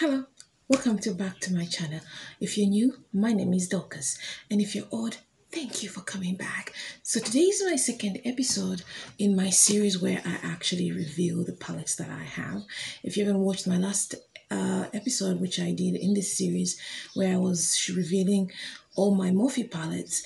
Hello, welcome back to my channel. If you're new, my name is Dorcas, and if you're old, thank you for coming back. So today is my second episode in my series where I actually reveal the palettes that I have. If you haven't watched my last episode, which I did in this series, where I was revealing all my Morphe palettes,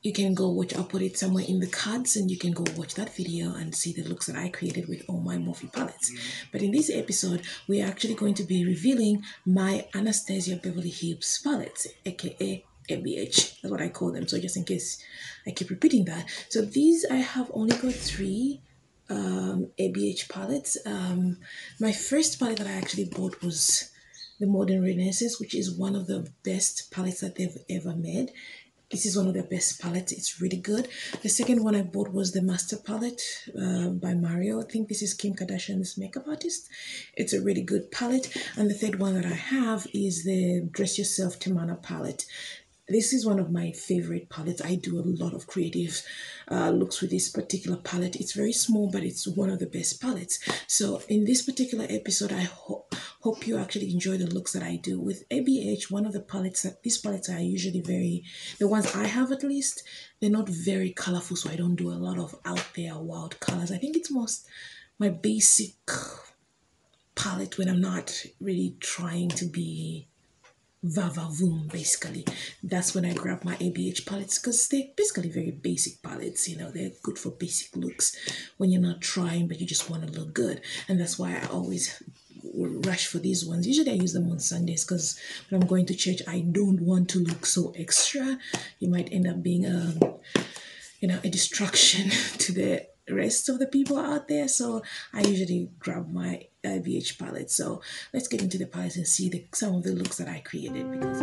you can go watch. I'll put it somewhere in the cards and you can go watch that video and see the looks that I created with all my Morphe palettes. But in this episode, we're actually going to be revealing my Anastasia Beverly Hills palettes, aka ABH. That's what I call them. So just in case I keep repeating that. So these, I have only got three ABH palettes. My first palette that I actually bought was the Modern Renaissance, which is one of the best palettes that they've ever made. This is one of their best palettes. It's really good. The second one I bought was the Master palette by Mario. I think this is Kim Kardashian's makeup artist. It's a really good palette. And the third one that I have is the Dress Yourself Temana palette. This is one of my favorite palettes. I do a lot of creative looks with this particular palette. It's very small, but it's one of the best palettes. So in this particular episode, I hope you actually enjoy the looks that I do. With ABH, one of the palettes, these palettes are usually the ones I have at least, they're not very colorful, so I don't do a lot of out there wild colors. I think it's most my basic palette when I'm not really trying to be va-va-voom, basically. That's when I grab my ABH palettes, because they're basically very basic palettes. You know, they're good for basic looks when you're not trying but you just want to look good. And that's why I always rush for these ones. Usually I use them on Sundays, because when I'm going to church, I don't want to look so extra. You might end up being a distraction to the rest of the people out there. So I usually grab my ABH palette. So let's get into the palettes and see some of the looks that I created. Because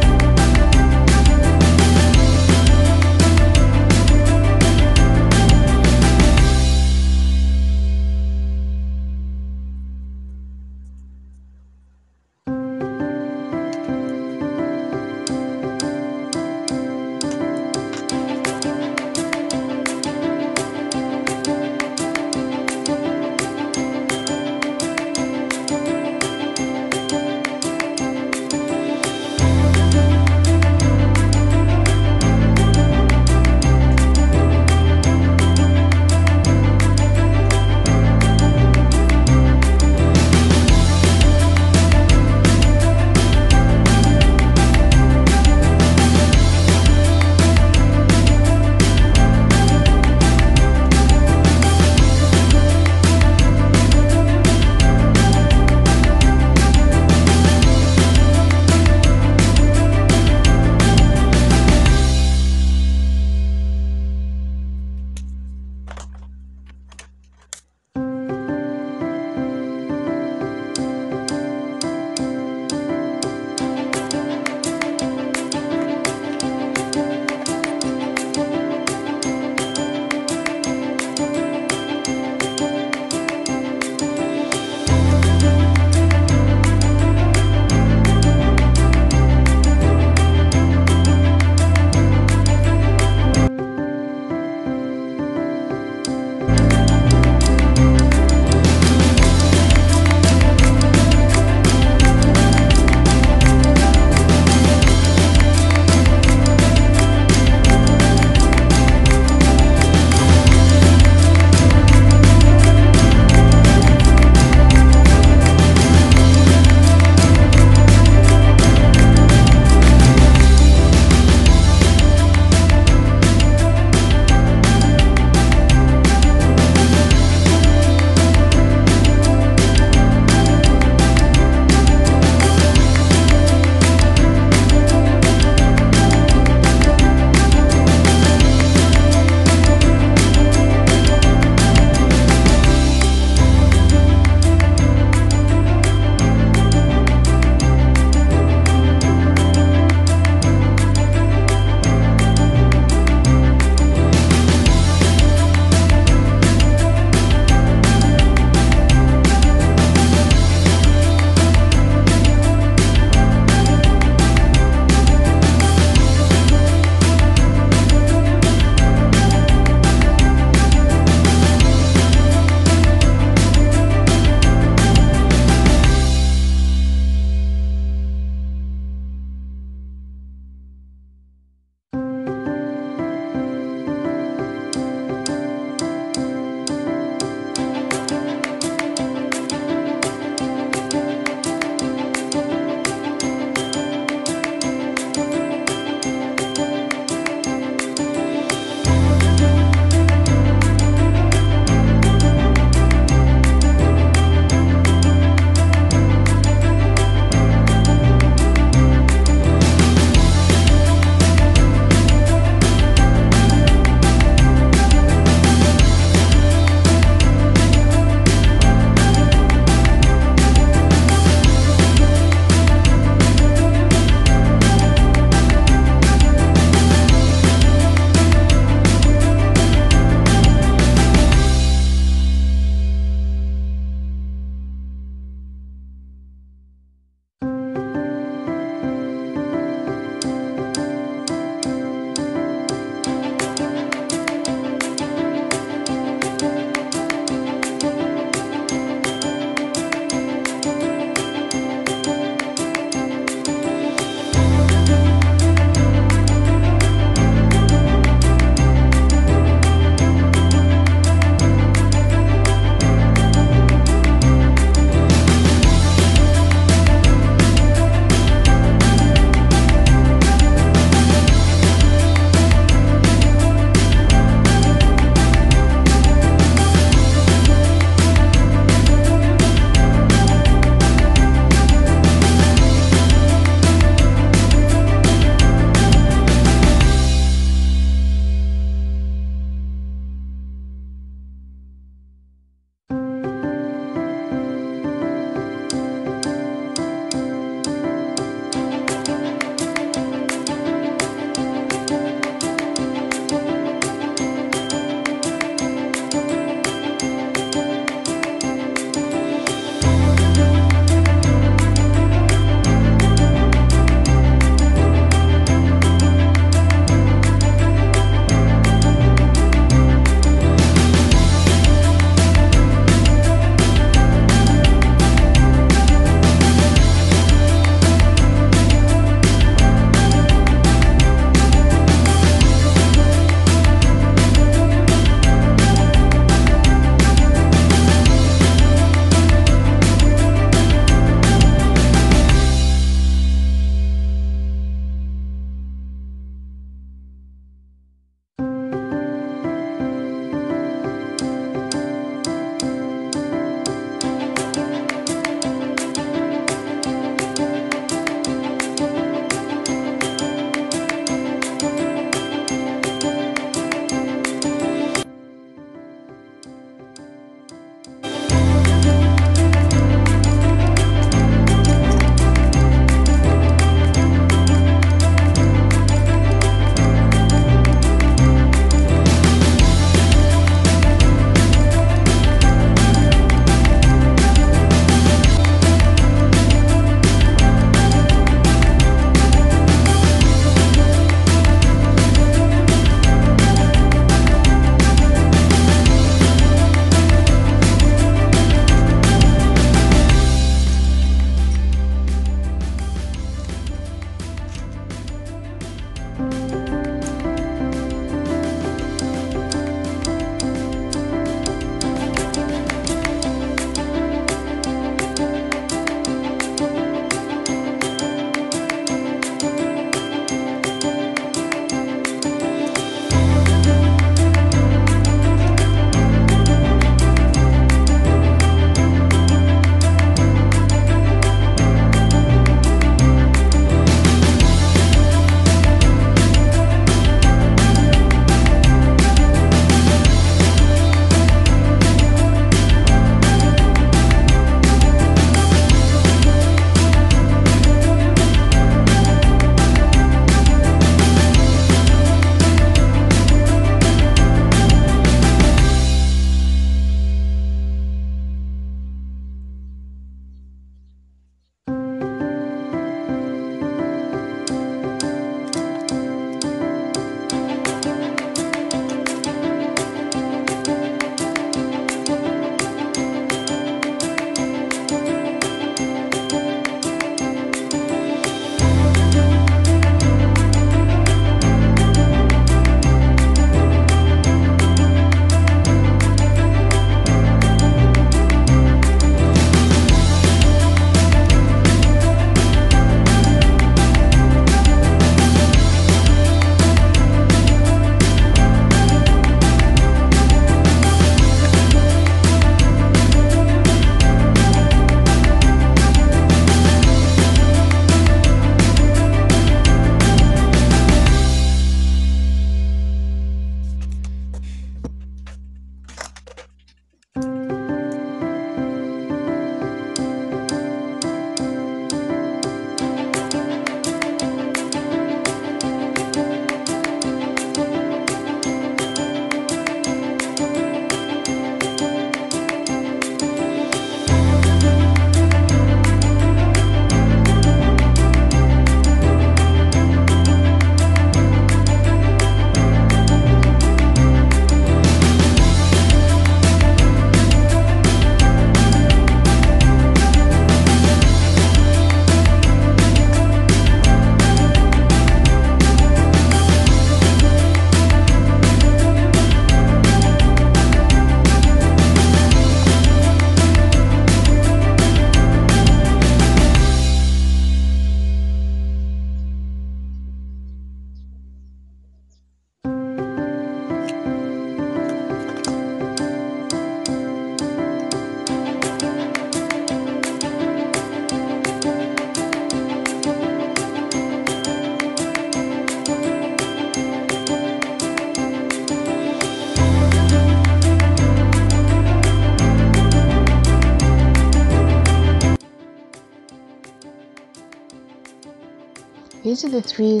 these are the 3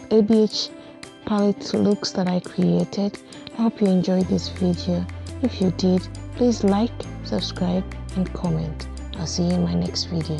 ABH palette looks that I created. I hope you enjoyed this video. If you did, please like, subscribe and comment. I'll see you in my next video.